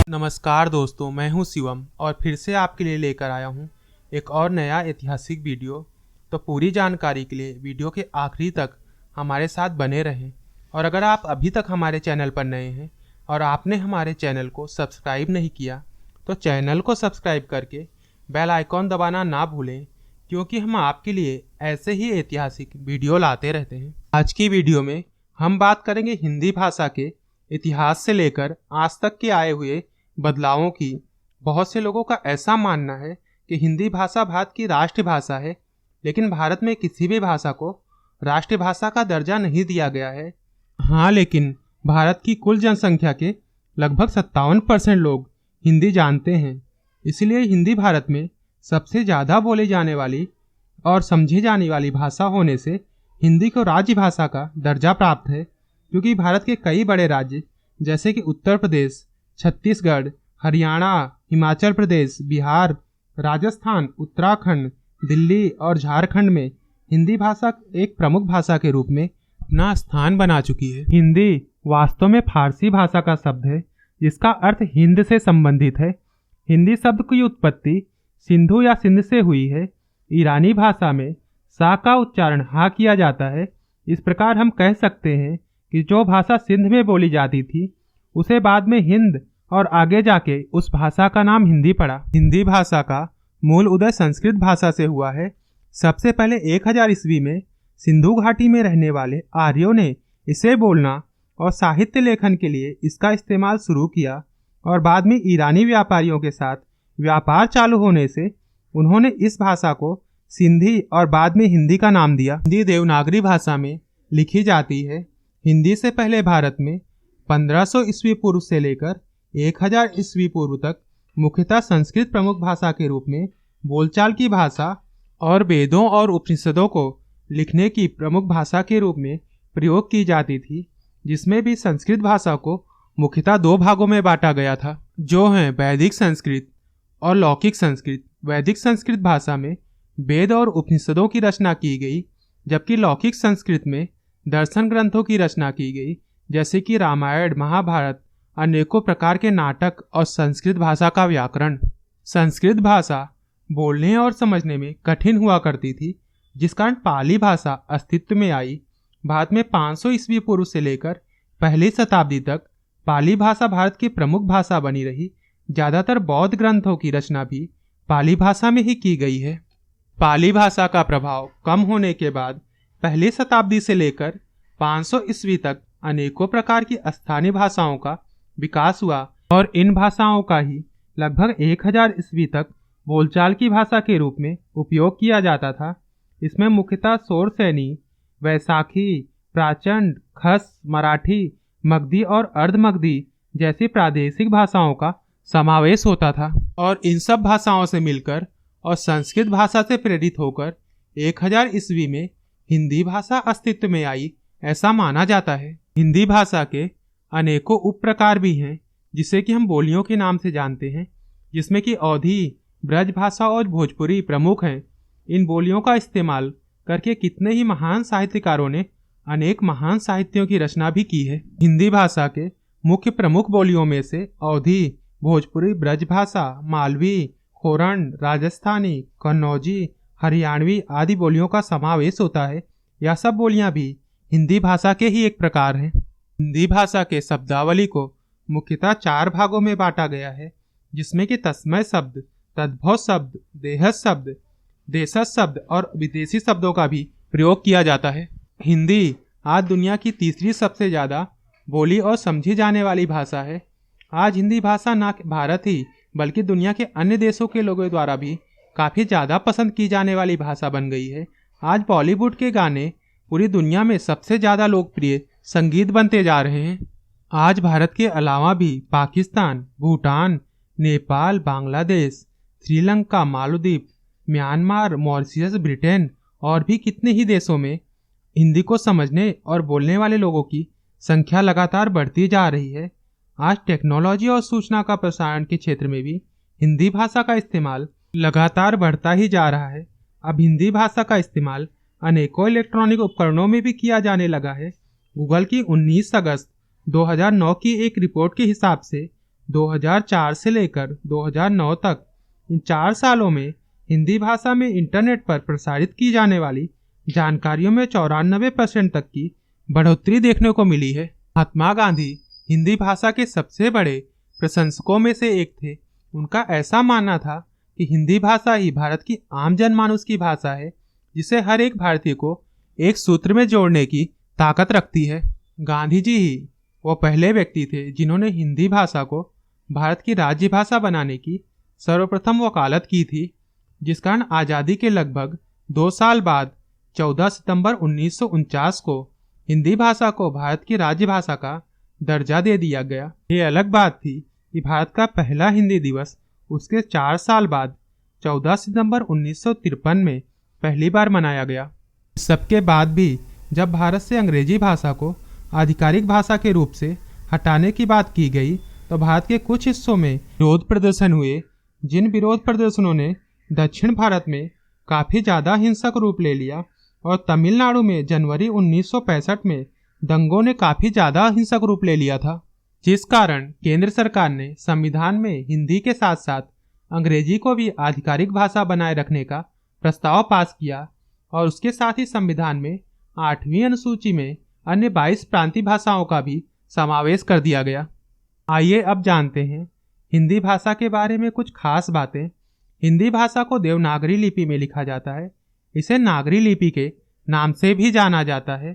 नमस्कार दोस्तों, मैं हूं शिवम और फिर से आपके लिए लेकर आया हूं एक और नया ऐतिहासिक वीडियो। तो पूरी जानकारी के लिए वीडियो के आखिरी तक हमारे साथ बने रहें। और अगर आप अभी तक हमारे चैनल पर नए हैं और आपने हमारे चैनल को सब्सक्राइब नहीं किया तो चैनल को सब्सक्राइब करके बेल आइकॉन दबाना ना भूलें, क्योंकि हम आपके लिए ऐसे ही ऐतिहासिक वीडियो लाते रहते हैं। आज की वीडियो में हम बात करेंगे हिंदी भाषा के इतिहास से लेकर आज तक के आए हुए बदलावों की। बहुत से लोगों का ऐसा मानना है कि हिंदी भाषा भारत की राष्ट्रभाषा है, लेकिन भारत में किसी भी भाषा को राष्ट्रभाषा का दर्जा नहीं दिया गया है। हाँ, लेकिन भारत की कुल जनसंख्या के लगभग 57% लोग हिंदी जानते हैं। इसलिए हिंदी भारत में सबसे ज़्यादा बोली जाने वाली और समझी जाने वाली भाषा होने से हिंदी को राज्य भाषा का दर्जा प्राप्त है। क्योंकि भारत के कई बड़े राज्य जैसे कि उत्तर प्रदेश, छत्तीसगढ़, हरियाणा, हिमाचल प्रदेश, बिहार, राजस्थान, उत्तराखंड, दिल्ली और झारखंड में हिंदी भाषा एक प्रमुख भाषा के रूप में अपना स्थान बना चुकी है। हिंदी वास्तव में फारसी भाषा का शब्द है जिसका अर्थ हिंद से संबंधित है। हिंदी शब्द की उत्पत्ति सिंधु या सिंध से हुई है। ईरानी भाषा में सा का उच्चारण हा किया जाता है। इस प्रकार हम कह सकते हैं कि जो भाषा सिंध में बोली जाती थी उसे बाद में हिंद और आगे जाके उस भाषा का नाम हिंदी पड़ा। हिंदी भाषा का मूल उदय संस्कृत भाषा से हुआ है। सबसे पहले 1000 ईस्वी में सिंधु घाटी में रहने वाले आर्यों ने इसे बोलना और साहित्य लेखन के लिए इसका इस्तेमाल शुरू किया, और बाद में ईरानी व्यापारियों के साथ व्यापार चालू होने से उन्होंने इस भाषा को सिंधी और बाद में हिंदी का नाम दिया। हिंदी देवनागरी भाषा में लिखी जाती है। हिंदी से पहले भारत में 1500 ईस्वी पूर्व से लेकर 1000 ईस्वी पूर्व तक मुख्यतः संस्कृत प्रमुख भाषा के रूप में बोलचाल की भाषा और वेदों और उपनिषदों को लिखने की प्रमुख भाषा के रूप में प्रयोग की जाती थी, जिसमें भी संस्कृत भाषा को मुख्यतः 2 भागों में बांटा गया था, जो हैं वैदिक संस्कृत और लौकिक संस्कृत। वैदिक संस्कृत भाषा में वेद और उपनिषदों की रचना की गई, जबकि लौकिक संस्कृत में दर्शन ग्रंथों की रचना की गई, जैसे कि रामायण, महाभारत, अनेकों प्रकार के नाटक और संस्कृत भाषा का व्याकरण। संस्कृत भाषा बोलने और समझने में कठिन हुआ करती थी, जिस कारण पाली भाषा अस्तित्व में आई। भारत में 500 ईस्वी पूर्व से लेकर पहली शताब्दी तक पाली भाषा भारत की प्रमुख भाषा बनी रही। ज़्यादातर बौद्ध ग्रंथों की रचना भी पाली भाषा में ही की गई है। पाली भाषा का प्रभाव कम होने के बाद पहली शताब्दी से लेकर 500 ईस्वी तक अनेकों प्रकार की स्थानीय भाषाओं का विकास हुआ, और इन भाषाओं का ही लगभग 1000 ईस्वी तक बोलचाल की भाषा के रूप में उपयोग किया जाता था। इसमें मुख्यतः शोरसैनी, वैशाखी, प्राचंड, खस, मराठी, मगधी और अर्धमगधी जैसी प्रादेशिक भाषाओं का समावेश होता था। और इन सब भाषाओं से मिलकर और संस्कृत भाषा से प्रेरित होकर 1000 ईस्वी में हिंदी भाषा अस्तित्व में आई, ऐसा माना जाता है। हिंदी भाषा के अनेकों उप प्रकार भी हैं, जिसे कि हम बोलियों के नाम से जानते हैं, जिसमें कि अवधी, ब्रज भाषा और भोजपुरी प्रमुख हैं। इन बोलियों का इस्तेमाल करके कितने ही महान साहित्यकारों ने अनेक महान साहित्यों की रचना भी की है। हिंदी भाषा के मुख्य प्रमुख बोलियों में से अवधी, भोजपुरी, ब्रज भाषा, मालवी, खोरन, राजस्थानी, कन्नौजी, हरियाणवी आदि बोलियों का समावेश होता है। यह सब बोलियां भी हिंदी भाषा के ही एक प्रकार हैं। हिंदी भाषा के शब्दावली को मुख्यतः 4 भागों में बांटा गया है, जिसमें कि तत्समय शब्द, तद्भव शब्द, देहज शब्द, देशज शब्द और विदेशी शब्दों का भी प्रयोग किया जाता है। हिंदी आज दुनिया की तीसरी सबसे ज़्यादा बोली और समझी जाने वाली भाषा है। आज हिंदी भाषा न भारत ही बल्कि दुनिया के अन्य देशों के लोगों द्वारा भी काफ़ी ज़्यादा पसंद की जाने वाली भाषा बन गई है। आज बॉलीवुड के गाने पूरी दुनिया में सबसे ज़्यादा लोकप्रिय संगीत बनते जा रहे हैं। आज भारत के अलावा भी Pakistan, Bhutan, Nepal, Bangladesh, Sri Lanka, Maldives, Myanmar, Mauritius, Britain और भी कितने ही देशों में हिंदी को समझने और बोलने वाले लोगों की संख्या लगातार बढ़ती जा रही है। आज टेक्नोलॉजी और सूचना का प्रसारण के क्षेत्र में भी हिंदी भाषा का इस्तेमाल लगातार बढ़ता ही जा रहा है। अब हिंदी भाषा का इस्तेमाल अनेकों इलेक्ट्रॉनिक उपकरणों में भी किया जाने लगा है। गूगल की 19 अगस्त 2009 की एक रिपोर्ट के हिसाब से 2004 से लेकर 2009 तक इन 4 सालों में हिंदी भाषा में इंटरनेट पर प्रसारित की जाने वाली जानकारियों में 94% तक की बढ़ोतरी देखने को मिली है। महात्मा गांधी हिंदी भाषा के सबसे बड़े प्रशंसकों में से एक थे। उनका ऐसा मानना था कि हिंदी भाषा ही भारत की आम जनमानस की भाषा है, जिसे हर एक भारतीय को एक सूत्र में जोड़ने की ताकत रखती है। गांधी जी ही वो पहले व्यक्ति थे जिन्होंने हिंदी भाषा को भारत की राज्य भाषा बनाने की सर्वप्रथम वकालत की थी, जिस कारण आज़ादी के लगभग 2 साल बाद 14 सितंबर 1949 को हिंदी भाषा को भारत की राज्य भाषा का दर्जा दे दिया गया। ये अलग बात थी कि भारत का पहला हिंदी दिवस उसके 4 साल बाद 14 सितंबर 1953 में पहली बार मनाया गया। सबके बाद भी जब भारत से अंग्रेजी भाषा को आधिकारिक भाषा के रूप से हटाने की बात की गई तो भारत के कुछ हिस्सों में विरोध प्रदर्शन हुए, जिन विरोध प्रदर्शनों ने दक्षिण भारत में काफ़ी ज़्यादा हिंसक रूप ले लिया और तमिलनाडु में जनवरी 1965 में दंगों ने काफ़ी ज़्यादा हिंसक रूप ले लिया था, जिस कारण केंद्र सरकार ने संविधान में हिंदी के साथ साथ अंग्रेजी को भी आधिकारिक भाषा बनाए रखने का प्रस्ताव पास किया और उसके साथ ही संविधान में 8वीं अनुसूची में अन्य 22 प्रांतीय भाषाओं का भी समावेश कर दिया गया। आइए अब जानते हैं हिंदी भाषा के बारे में कुछ खास बातें। हिंदी भाषा को देवनागरी लिपि में लिखा जाता है। इसे नागरी लिपि के नाम से भी जाना जाता है।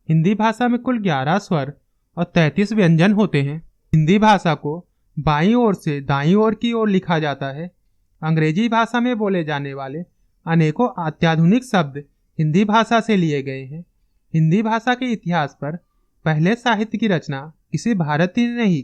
हिंदी भाषा में कुल 11 स्वर और 33 व्यंजन होते हैं। हिंदी भाषा को बाईं ओर से दाईं ओर की ओर लिखा जाता है। अंग्रेजी भाषा में बोले जाने वाले अनेकों अत्याधुनिक शब्द हिंदी भाषा से लिए गए हैं। हिंदी भाषा के इतिहास पर पहले साहित्य की रचना किसी भारतीय ने नहीं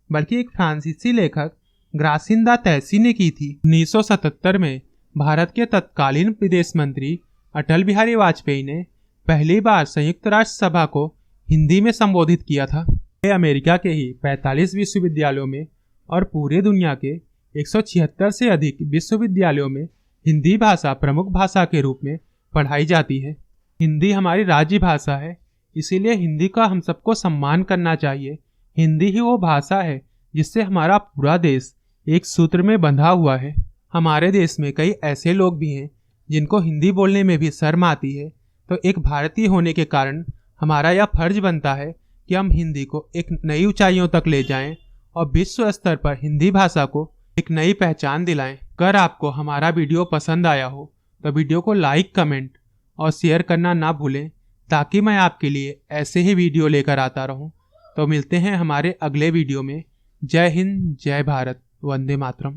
बल्कि एक फ्रांसीसी लेखक ग्रासिंदा तैसी ने की थी। 1977 में भारत के तत्कालीन विदेश मंत्री अटल बिहारी वाजपेयी ने पहली बार संयुक्त राष्ट्र सभा को हिंदी में संबोधित किया था। अमेरिका के ही 45 विश्वविद्यालयों में और पूरे दुनिया के 176 से अधिक विश्वविद्यालयों में हिंदी भाषा प्रमुख भाषा के रूप में पढ़ाई जाती है। हिंदी हमारी राज्य भाषा है, इसीलिए हिंदी का हम सबको सम्मान करना चाहिए। हिंदी ही वो भाषा है जिससे हमारा पूरा देश एक सूत्र में बंधा हुआ है। हमारे देश में कई ऐसे लोग भी हैं जिनको हिंदी बोलने में भी शर्म आती है, तो एक भारतीय होने के कारण हमारा यह फर्ज बनता है कि हम हिंदी को एक नई ऊंचाइयों तक ले जाएं और विश्व स्तर पर हिंदी भाषा को एक नई पहचान दिलाएं। अगर आपको हमारा वीडियो पसंद आया हो तो वीडियो को लाइक, कमेंट और शेयर करना ना भूलें, ताकि मैं आपके लिए ऐसे ही वीडियो लेकर आता रहूं। तो मिलते हैं हमारे अगले वीडियो में। जय हिंद, जय भारत, वंदे मातरम।